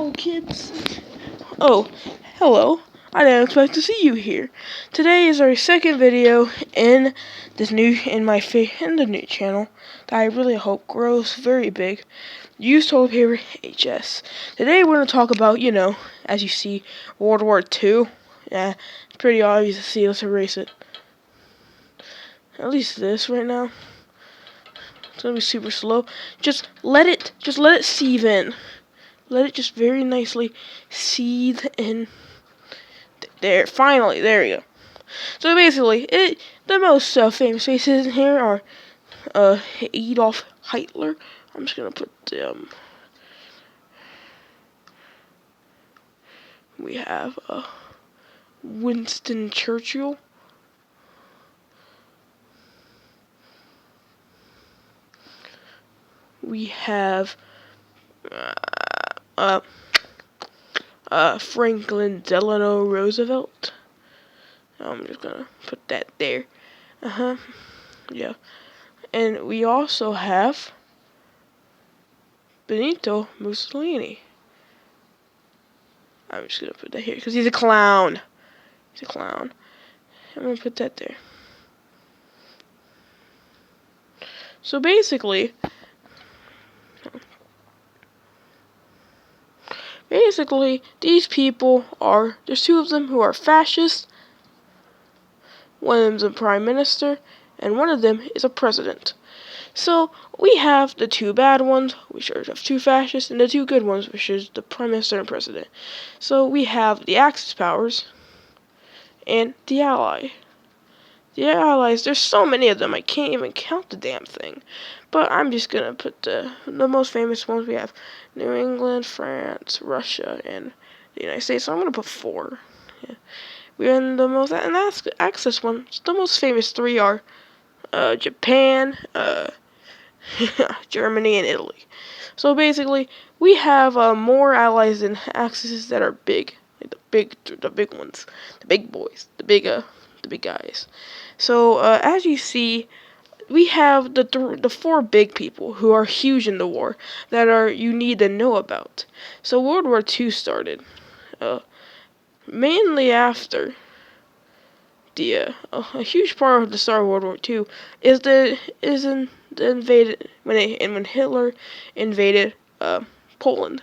Hello, kids. Oh, hello. I didn't expect to see you here. Today is our second video in the new channel that I really hope grows very big. Use toilet paper HS. Today we're gonna talk about, as you see, World War II. Yeah, it's pretty obvious to see. Let's erase it. At least this right now. It's gonna be super slow. Just let it seethe in. Let it just very nicely seethe in. There, finally, there we go. So basically, the most famous faces in here are Adolf Hitler. I'm just gonna put we have Winston Churchill. We have Franklin Delano Roosevelt. I'm just gonna put that there. Yeah. And we also have Benito Mussolini. I'm just gonna put that here because he's a clown. He's a clown. I'm gonna put that there. So basically, these people there's two of them who are fascists. One of them is a prime minister, and one of them is a president. So we have the two bad ones, which are two fascists, and the two good ones, which is the prime minister and president. So we have the Axis powers and the Ally. The Allies, there's so many of them, I can't even count the damn thing. But I'm just gonna put the most famous ones. We have New England, France, Russia, and the United States. So I'm gonna put 4. Yeah. We're in the most, and that's Axis one. The most famous 3 are Japan, Germany, and Italy. So basically, we have more allies than Axis that are big, like the big ones, the big boys, the big guys. So as you see, we have the 4 big people who are huge in the war that you need to know about. So World War II started mainly after a huge part of the start of World War II when Hitler invaded Poland.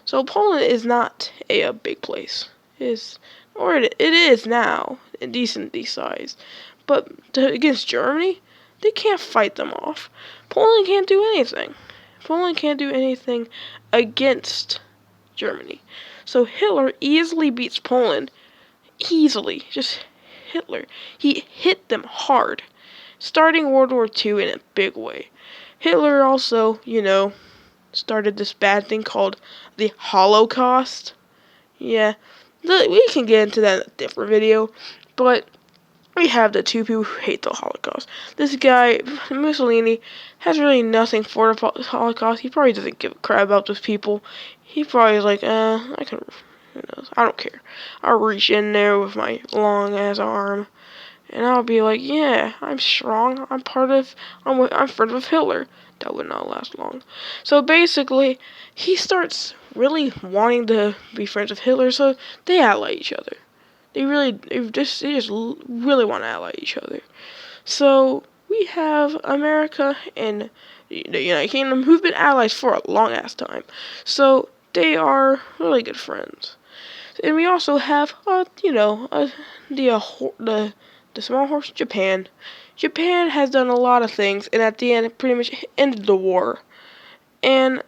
So Poland is not a big place. It is now in decent size, but against Germany, they can't fight them off. Poland can't do anything. Poland can't do anything against Germany. So Hitler easily beats Poland. Easily, just Hitler. He hit them hard, starting World War II in a big way. Hitler also, started this bad thing called the Holocaust. Yeah, we can get into that in a different video, but we have the two people who hate the Holocaust. This guy, Mussolini, has really nothing for the Holocaust. He probably doesn't give a crap about those people. He probably is like, who knows? I don't care. I'll reach in there with my long ass arm, and I'll be like, yeah, I'm strong. I'm friends with Hitler. That would not last long. So basically, he starts really wanting to be friends with Hitler, so they ally each other. They just really want to ally each other. So we have America and the United Kingdom who've been allies for a long ass time. So they are really good friends. And we also have, the small horse, Japan. Japan has done a lot of things, and at the end, it pretty much ended the war. And,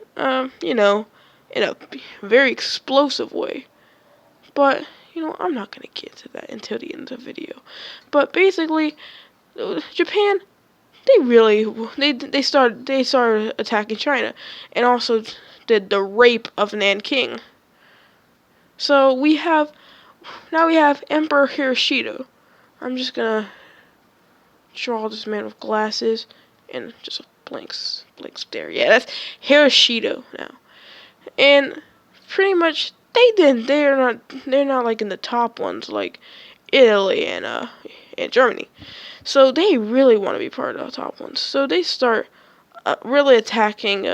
in a very explosive way. But, I'm not going to get to that until the end of the video. But basically, Japan, they started attacking China, and also did the rape of Nanking. So now we have Emperor Hiroshito. I'm just gonna draw this man with glasses and just a blank stare. Yeah, that's Hiroshito now. And pretty much they're not like in the top ones like Italy and Germany. So they really want to be part of the top ones. So they start really attacking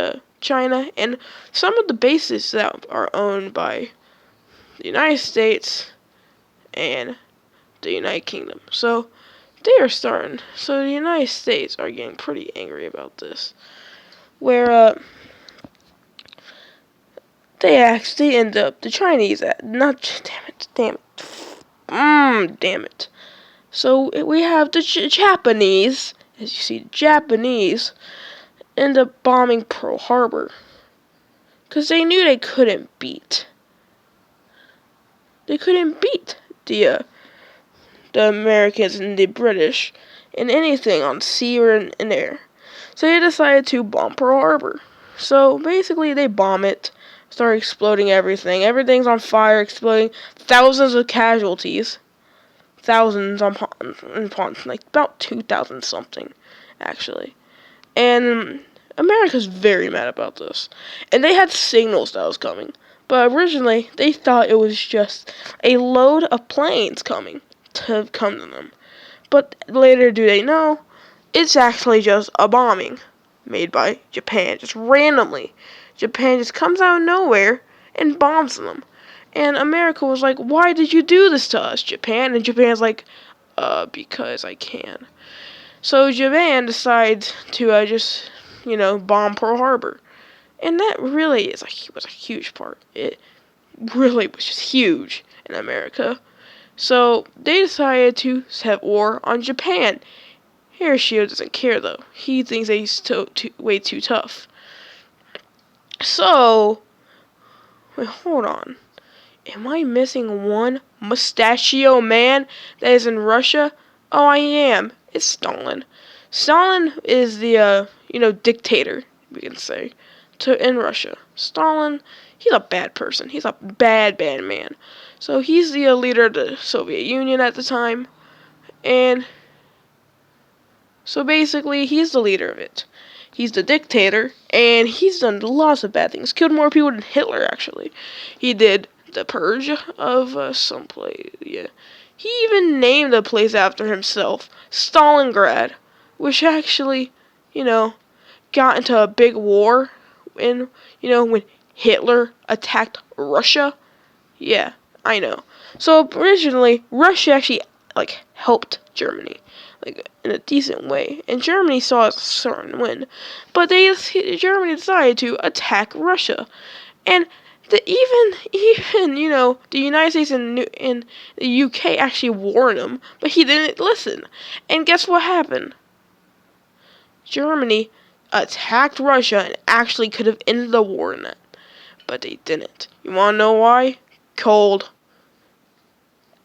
China, and some of the bases that are owned by the United States and the United Kingdom. So they are starting. So the United States are getting pretty angry about this, where they end up the Chinese not damn it. So we have the Japanese, as you see, the Japanese end up bombing Pearl Harbor because they knew they couldn't beat. They couldn't beat the Americans and the British in anything on sea or in air. So they decided to bomb Pearl Harbor. So basically they bomb it, start exploding everything. Everything's on fire, exploding. Thousands of casualties. Thousands on ponds, like about 2,000 something, actually. And America's very mad about this. And they had signals that was coming. But originally, they thought it was just a load of planes coming to come to them. But later do they know, it's actually just a bombing made by Japan, just randomly. Japan just comes out of nowhere and bombs them. And America was like, why did you do this to us, Japan? And Japan's like, because I can. So Japan decides to just, bomb Pearl Harbor. And that really was a huge part. It really was just huge in America. So they decided to have war on Japan. Hiroshima doesn't care, though. He thinks that he's way too tough. So, wait, hold on. Am I missing one mustachio man that is in Russia? Oh, I am. It's Stalin. Stalin is the, dictator, we can say, in Russia. Stalin, he's a bad person. He's a bad man. So he's the leader of the Soviet Union at the time. And so basically, he's the leader of it. He's the dictator, and he's done lots of bad things. Killed more people than Hitler, actually. He did the purge of some place. Yeah, he even named the place after himself, Stalingrad, which actually, got into a big war when Hitler attacked Russia. Yeah, I know. So originally, Russia actually helped Germany, in a decent way, and Germany saw a certain win, but Germany decided to attack Russia, and even the United States and the UK actually warned him, but he didn't listen. And guess what happened? Germany attacked Russia and actually could have ended the war in that, but they didn't. You want to know why? Cold.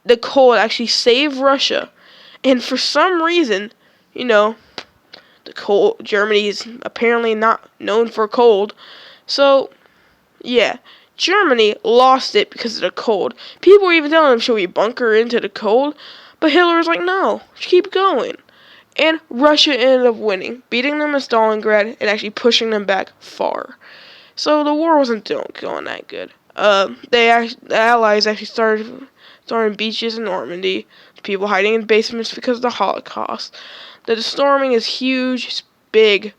The cold actually saved Russia, and for some reason, the cold. Germany is apparently not known for cold, so yeah. Germany lost it because of the cold. People were even telling them, should we bunker into the cold? But Hitler was like, no, keep going. And Russia ended up winning, beating them in Stalingrad and actually pushing them back far. So the war wasn't going that good. The Allies actually started storming beaches in Normandy. People hiding in basements because of the Holocaust. The storming is huge, it's big.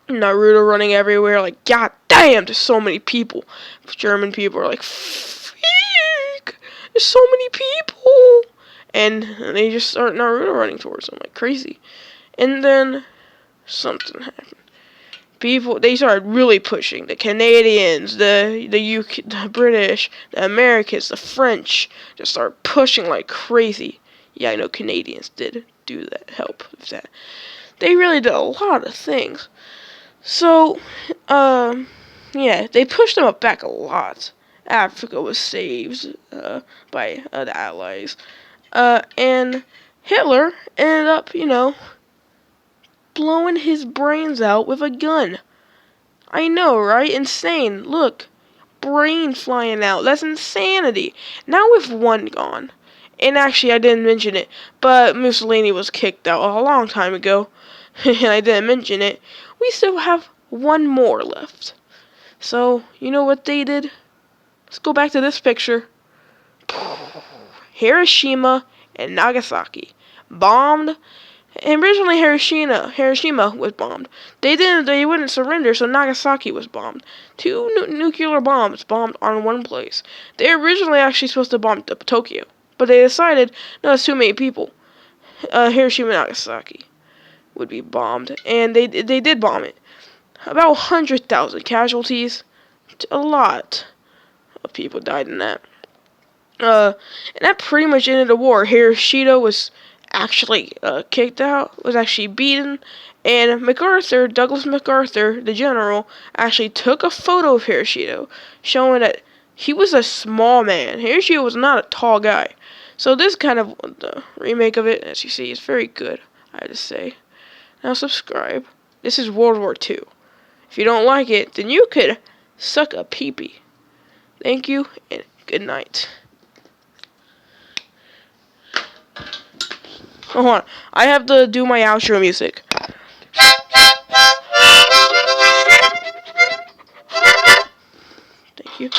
Naruto running everywhere, like, god damn, there's so many people. German people are like, freak, there's so many people. And they just start Naruto running towards them like crazy. And then something happened. They started really pushing. The Canadians, the UK, the British, the Americans, the French just started pushing like crazy. Yeah, I know Canadians did do that, help with that. They really did a lot of things. So, yeah, they pushed them back a lot. Africa was saved by the Allies. And Hitler ended up, blowing his brains out with a gun. I know, right? Insane. Look, brain flying out. That's insanity. Now with one gone. And actually, I didn't mention it, but Mussolini was kicked out a long time ago. And I didn't mention it. We still have one more left. So, you know what they did? Let's go back to this picture. Hiroshima and Nagasaki. Bombed. And originally Hiroshima was bombed. They wouldn't surrender, so Nagasaki was bombed. Two nuclear bombs bombed on one place. They were originally actually supposed to bomb Tokyo, but they decided, no, it's too many people. Hiroshima and Nagasaki would be bombed, and they did bomb it. About 100,000 casualties. A lot of people died in that. And that pretty much ended the war. Hiroshima was actually kicked out, was actually beaten, and Douglas MacArthur, the general, actually took a photo of Hiroshima, showing that he was a small man. Hiroshima was not a tall guy. So this kind of the remake of it, as you see, is very good, I have to say. Now subscribe. This is World War II. If you don't like it, then you could suck a peepee. Thank you, and good night. Hold on. I have to do my outro music. Thank you.